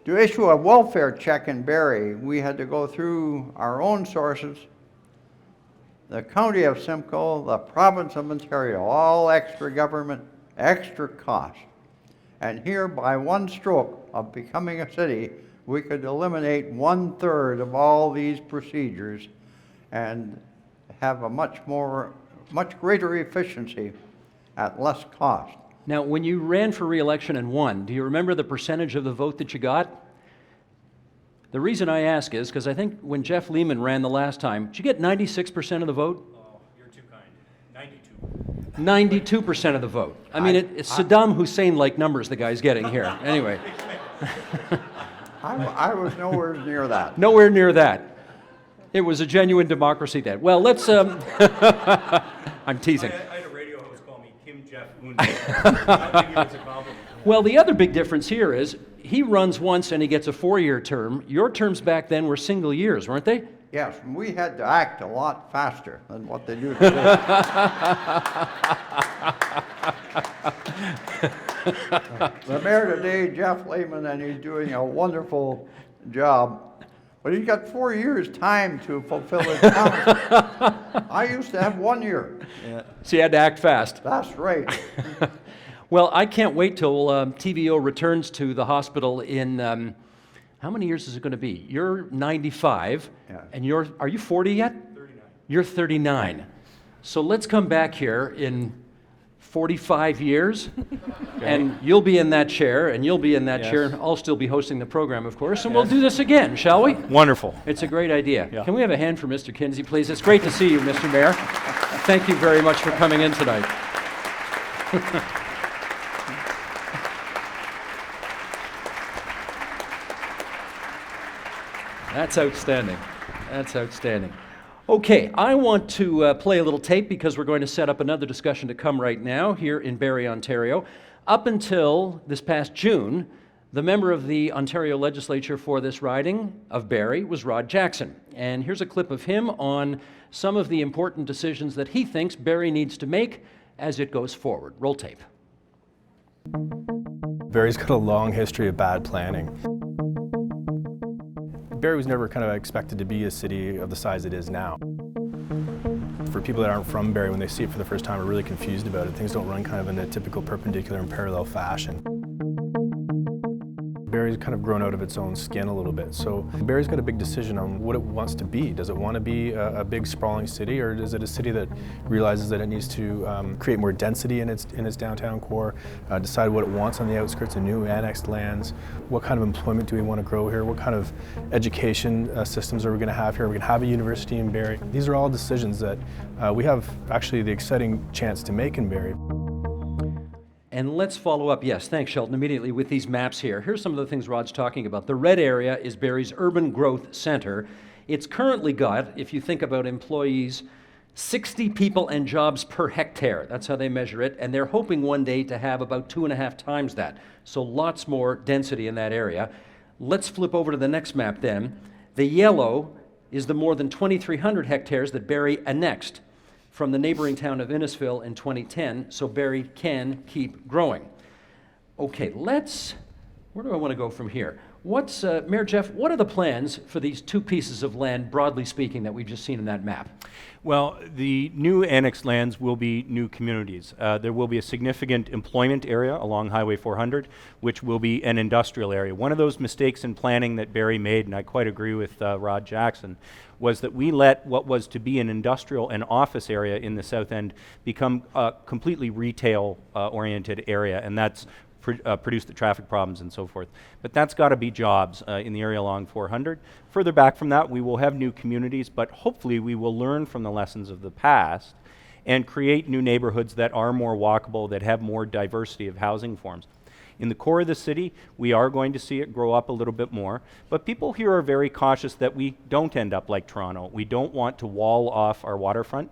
To issue a welfare check in Barrie, we had to go through our own sources, the county of Simcoe, the province of Ontario, all extra government, extra cost. And here, by one stroke of becoming a city, we could eliminate 1/3 of all these procedures and have a much greater efficiency at less cost. Now, when you ran for re-election and won, do you remember the percentage of the vote that you got? The reason I ask is because I think when Jeff Lehman ran the last time, did you get 96% of the vote? Oh, you're too kind. 92. 92% of the vote. I mean, it's Saddam Hussein-like numbers the guy's getting here. Anyway. I was nowhere near that. Nowhere near that. It was a genuine democracy then. Well, let's... I'm teasing. I had a radio host call me Kim Jeff Un. I think it was a compliment. Well, the other big difference here is he runs once and he gets a 4-year term. Your terms back then were single years, weren't they? Yes, and we had to act a lot faster than what they do today. The mayor today, Jeff Lehman, and he's doing a wonderful job. But he's got 4 years' time to fulfill his promise. I used to have 1 year. Yeah. So you had to act fast. That's right. Well, I can't wait till TVO returns to the hospital in, how many years is it going to be? You're 95, Yeah. and are you 40 yet? 39. You're 39. So let's come back here in 45 years, and you'll be in that chair, and you'll be in that Yes. chair, and I'll still be hosting the program, of course, and we'll do this again, shall we? Wonderful. It's a great idea. Yeah. Can we have a hand for Mr. Kinsey, please? It's great to see you, Mr. Mayor. Thank you very much for coming in tonight. That's outstanding. That's outstanding. Okay, I want to play a little tape because we're going to set up another discussion to come right now here in Barrie, Ontario. Up until this past June, the member of the Ontario legislature for this riding of Barrie was Rod Jackson. And here's a clip of him on some of the important decisions that he thinks Barrie needs to make as it goes forward. Roll tape. Barrie's got a long history of bad planning. Barrie was never kind of expected to be a city of the size it is now. For people that aren't from Barrie, when they see it for the first time, are really confused about it. Things don't run kind of in a typical perpendicular and parallel fashion. Barrie's kind of grown out of its own skin a little bit. So Barrie's got a big decision on what it wants to be. Does it want to be a big sprawling city, or is it a city that realizes that it needs to create more density in its downtown core, decide what it wants on the outskirts and new annexed lands? What kind of employment do we want to grow here? What kind of education systems are we going to have here? Are we going to have a university in Barrie? These are all decisions that we have actually the exciting chance to make in Barrie. And let's follow up, yes, thanks Shelton, immediately with these maps here. Here's some of the things Rod's talking about. The red area is Barrie's urban growth center. It's currently got, if you think about employees, 60 people and jobs per hectare. That's how they measure it. And they're hoping one day to have about 2.5 times that. So lots more density in that area. Let's flip over to the next map then. The yellow is the more than 2,300 hectares that Barrie annexed from the neighboring town of Innisfil in 2010, so Barrie can keep growing. Okay, where do I want to go from here? Mayor Jeff, what are the plans for these two pieces of land, broadly speaking, that we've just seen in that map? Well, the new annexed lands will be new communities. There will be a significant employment area along Highway 400, which will be an industrial area. One of those mistakes in planning that Barrie made, and I quite agree with Rod Jackson, was that we let what was to be an industrial and office area in the south end become a completely retail-oriented area, and that's produce the traffic problems and so forth. But that's got to be jobs in the area along 400. Further back from that, we will have new communities, but hopefully we will learn from the lessons of the past and create new neighborhoods that are more walkable, that have more diversity of housing forms. In the core of the city, we are going to see it grow up a little bit more, but people here are very cautious that we don't end up like Toronto. We don't want to wall off our waterfront.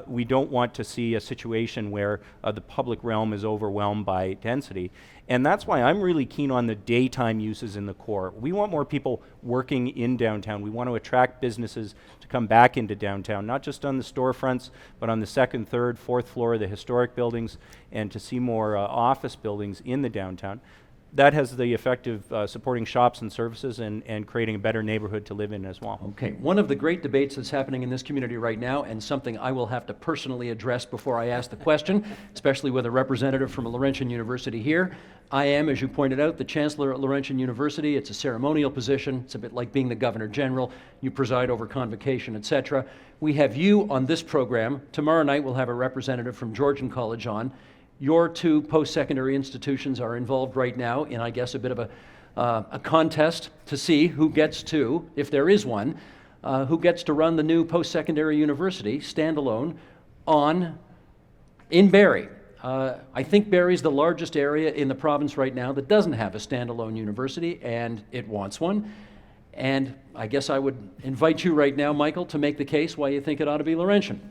We don't want to see a situation where the public realm is overwhelmed by density. And that's why I'm really keen on the daytime uses in the core. We want more people working in downtown. We want to attract businesses to come back into downtown, not just on the storefronts, but on the second, third, fourth floor of the historic buildings, and to see more office buildings in the downtown. That has the effect of supporting shops and services and creating a better neighborhood to live in as well. Okay, one of the great debates that's happening in this community right now, and something I will have to personally address before I ask the question, especially with a representative from a Laurentian University here. I am, as you pointed out, the Chancellor at Laurentian University. It's a ceremonial position. It's a bit like being the Governor General. You preside over convocation, etc. We have you on this program. Tomorrow night we'll have a representative from Georgian College on. Your two post-secondary institutions are involved right now in, I guess, a bit of a contest to see who gets to, if there is one, who gets to run the new post-secondary university, standalone, in Barrie. I think Barrie's the largest area in the province right now that doesn't have a standalone university, and it wants one. And I guess I would invite you right now, Michael, to make the case why you think it ought to be Laurentian.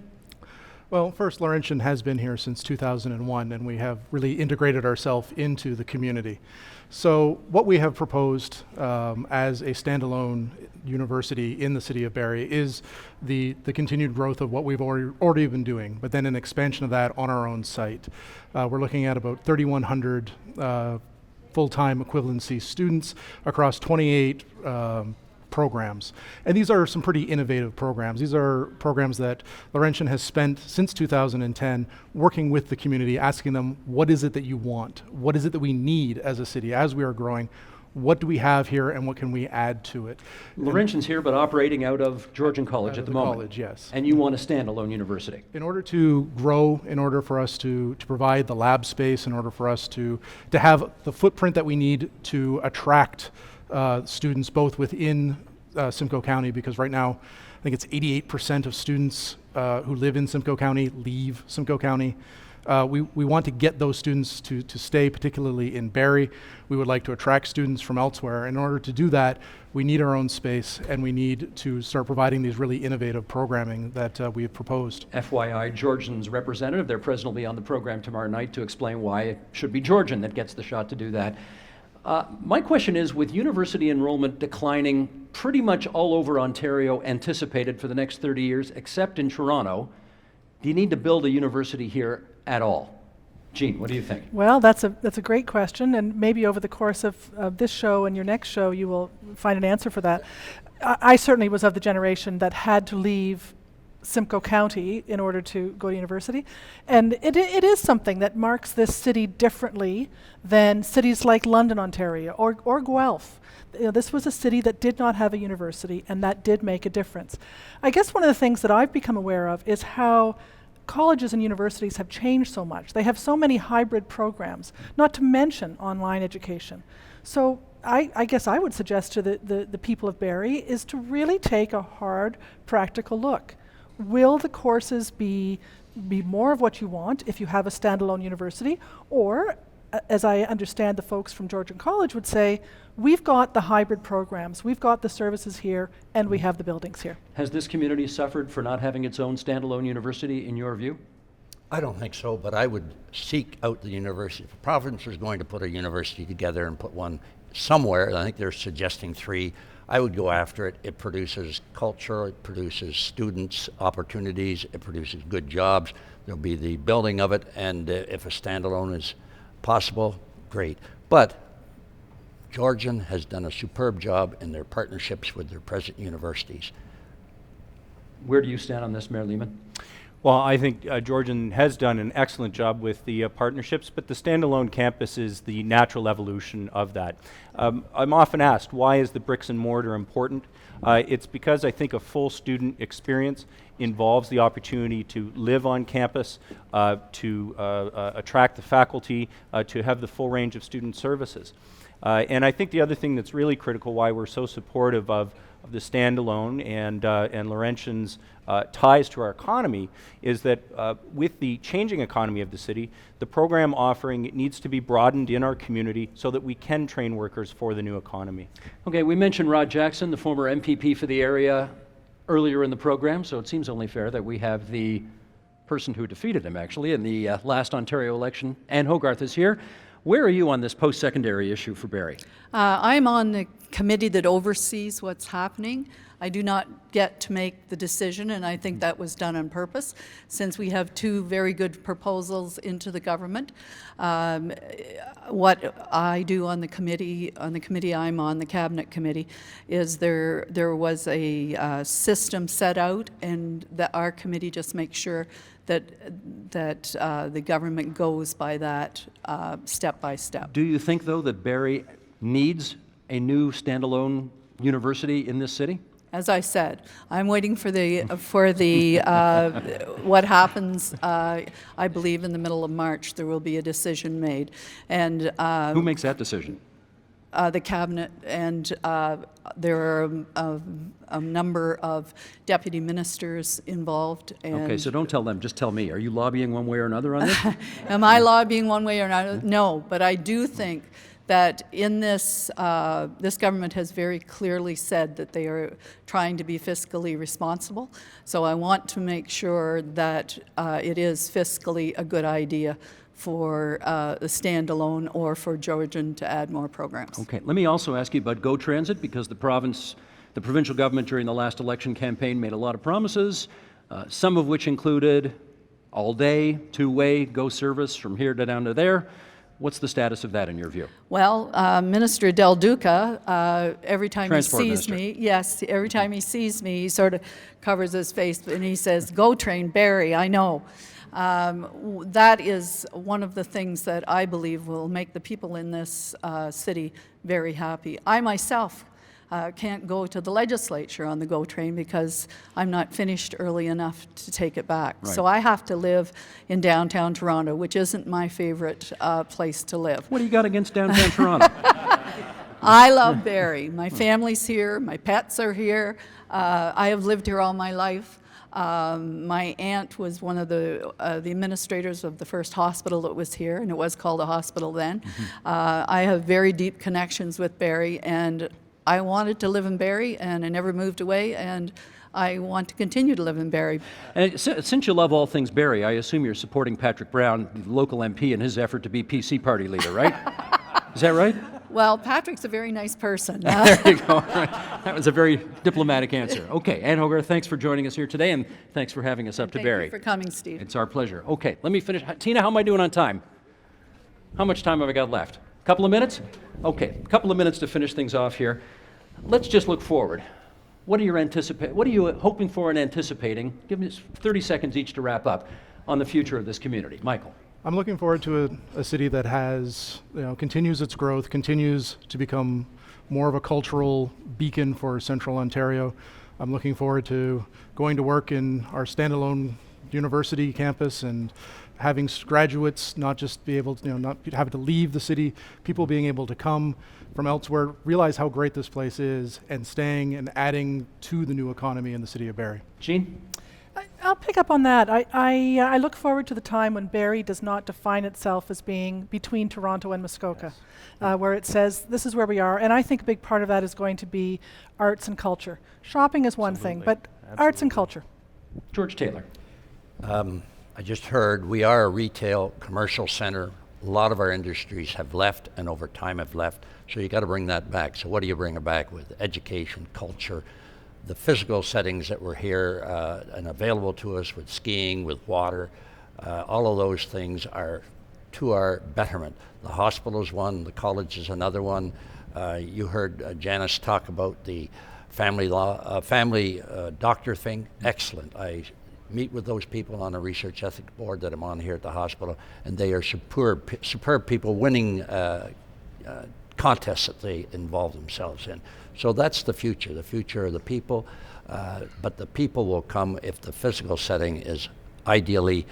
Well, first, Laurentian has been here since 2001, and we have really integrated ourselves into the community. So what we have proposed as a standalone university in the city of Barrie is the continued growth of what we've already been doing, but then an expansion of that on our own site. We're looking at about 3,100 full-time equivalency students across 28 programs. And these are some pretty innovative programs. These are programs that Laurentian has spent since 2010 working with the community, asking them, what is it that you want? What is it that we need as a city, as we are growing? What do we have here and what can we add to it? Laurentian's here, but operating out of Georgian College at the moment. College, yes. And you want a standalone university. In order to grow, in order for us to provide the lab space, in order for us to have the footprint that we need to attract students both within Simcoe County, because right now I think it's 88% of students who live in Simcoe County leave Simcoe County. We want to get those students to stay, particularly in Barrie. We would like to attract students from elsewhere. In order to do that, we need our own space, and we need to start providing these really innovative programming that we have proposed. FYI, Georgian's representative, their president, will be on the program tomorrow night to explain why it should be Georgian that gets the shot to do that. My question is, with university enrollment declining pretty much all over Ontario, anticipated for the next 30 years, except in Toronto, do you need to build a university here at all? Jean, what do you think? Well, that's a great question, and maybe over the course of this show and your next show, you will find an answer for that. I certainly was of the generation that had to leave Simcoe County in order to go to university. And it is something that marks this city differently than cities like London, Ontario, or Guelph. You know, this was a city that did not have a university, and that did make a difference. I guess one of the things that I've become aware of is how colleges and universities have changed so much. They have so many hybrid programs, not to mention online education. So I guess I would suggest to the people of Barrie is to really take a hard, practical look. Will the courses be more of what you want if you have a standalone university? Or, as I understand the folks from Georgian College would say, we've got the hybrid programs, we've got the services here, and we have the buildings here. Has this community suffered for not having its own standalone university, in your view? I don't think so, but I would seek out the university. If the province was going to put a university together and put one somewhere, I think they're suggesting 3, I would go after it. It produces culture, it produces students' opportunities, it produces good jobs. There'll be the building of it, and if a standalone is possible, great. But Georgian has done a superb job in their partnerships with their present universities. Where do you stand on this, Mayor Lehman? Well, I think Georgian has done an excellent job with the partnerships, but the standalone campus is the natural evolution of that. I'm often asked, why is the bricks and mortar important? It's because I think a full student experience involves the opportunity to live on campus, to attract the faculty, to have the full range of student services. And I think the other thing that's really critical, why we're so supportive of the standalone and Laurentian's ties to our economy, is that with the changing economy of the city, the program offering needs to be broadened in our community so that we can train workers for the new economy. Okay, we mentioned Rod Jackson, the former MPP for the area, earlier in the program, so it seems only fair that we have the person who defeated him, actually, in the last Ontario election. Ann Hogarth is here. Where are you on this post-secondary issue for Barrie? I'm on the committee that oversees what's happening. I do not get to make the decision, and I think that was done on purpose, since we have two very good proposals into the government. What I do on the committee I'm on, the cabinet committee, is there was a system set out, and that our committee just makes sure that the government goes by that step by step. Do you think, though, that Barrie needs a new standalone university in this city? As I said, I'm waiting for the what happens. I believe in the middle of March there will be a decision made, and who makes that decision? The cabinet, and there are a number of deputy ministers involved. And okay, so don't tell them, just tell me. Are you lobbying one way or another on this? Am I lobbying one way or another? No, but I do think that in this, this government has very clearly said that they are trying to be fiscally responsible. So I want to make sure that it is fiscally a good idea for the standalone or for Georgian to add more programs. Okay, let me also ask you about Go Transit, because the provincial government during the last election campaign made a lot of promises, some of which included all-day, two-way Go service from here to down to there. What's the status of that in your view? Well, Minister Del Duca, every time Transport he sees Minister. me, yes, every time he sees me, he sort of covers his face and he says, "Go train Barrie, I know." That is one of the things that I believe will make the people in this city very happy. I myself can't go to the legislature on the GO train because I'm not finished early enough to take it back. Right. So I have to live in downtown Toronto, which isn't my favorite place to live. What do you got against downtown Toronto? I love Barrie. My family's here. My pets are here. I have lived here all my life. My aunt was one of the administrators of the first hospital that was here, and it was called a hospital then. I have very deep connections with Barrie, and I wanted to live in Barrie, and I never moved away, and I want to continue to live in Barrie. And since you love all things Barrie, I assume you're supporting Patrick Brown, the local MP, in his effort to be PC party leader, right? Is that right? Well, Patrick's a very nice person. There you go. That was a very diplomatic answer. Okay, Ann Hogarth, thanks for joining us here today, and thanks for having us up to Barrie. Thank you for coming, Steve. It's our pleasure. Okay, let me finish. Tina, how am I doing on time? How much time have I got left? A couple of minutes? Okay, a couple of minutes to finish things off here. Let's just look forward. What are you hoping for and anticipating? Give me 30 seconds each to wrap up on the future of this community. Michael. I'm looking forward to a city that has, continues its growth, continues to become more of a cultural beacon for Central Ontario. I'm looking forward to going to work in our standalone university campus and having graduates not just be able to, not having to leave the city, people being able to come from elsewhere, realize how great this place is, and staying and adding to the new economy in the city of Barrie. Jean? I'll pick up on that. I look forward to the time when Barrie does not define itself as being between Toronto and Muskoka, where it says this is where we are. And I think a big part of that is going to be arts and culture. Shopping is one thing, but arts and culture. George Taylor. I just heard we are a retail commercial center. A lot of our industries have left and over time have left. So you got to bring that back. So what do you bring it back with? Education, culture, the physical settings that were here and available to us with skiing, with water, all of those things are to our betterment. The hospital is one, the college is another one. You heard Janice talk about the family doctor thing. Excellent. meet with those people on a research ethics board that I'm on here at the hospital, and they are superb people winning contests that they involve themselves in. So that's the future of the people, but the people will come if the physical setting is ideally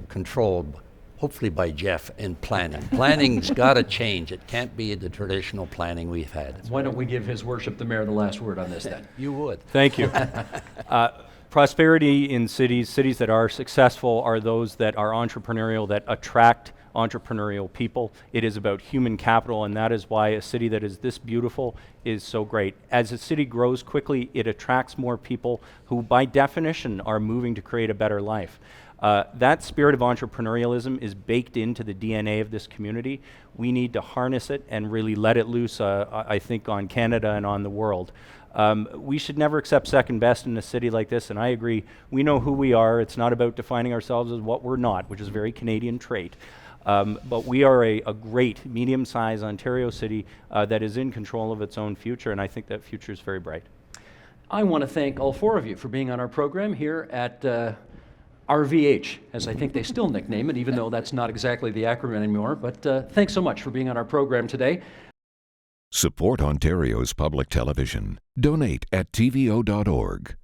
controlled, hopefully by Jeff, in planning. Planning's got to change. It can't be the traditional planning we've had. Why don't we give His Worship the Mayor the last word on this then? You would. Thank you. Prosperity in cities that are successful are those that are entrepreneurial, that attract entrepreneurial people. It is about human capital, and that is why a city that is this beautiful is so great. As a city grows quickly, it attracts more people who, by definition, are moving to create a better life. That spirit of entrepreneurialism is baked into the DNA of this community. We need to harness it and really let it loose, I think, on Canada and on the world. We should never accept second best in a city like this, and I agree. We know who we are. It's not about defining ourselves as what we're not, which is a very Canadian trait. But we are a great medium-sized Ontario city that is in control of its own future, and I think that future is very bright. I want to thank all four of you for being on our program here at RVH, as I think they still nickname it, even though that's not exactly the acronym anymore. But thanks so much for being on our program today. Support Ontario's public television. Donate at tvo.org.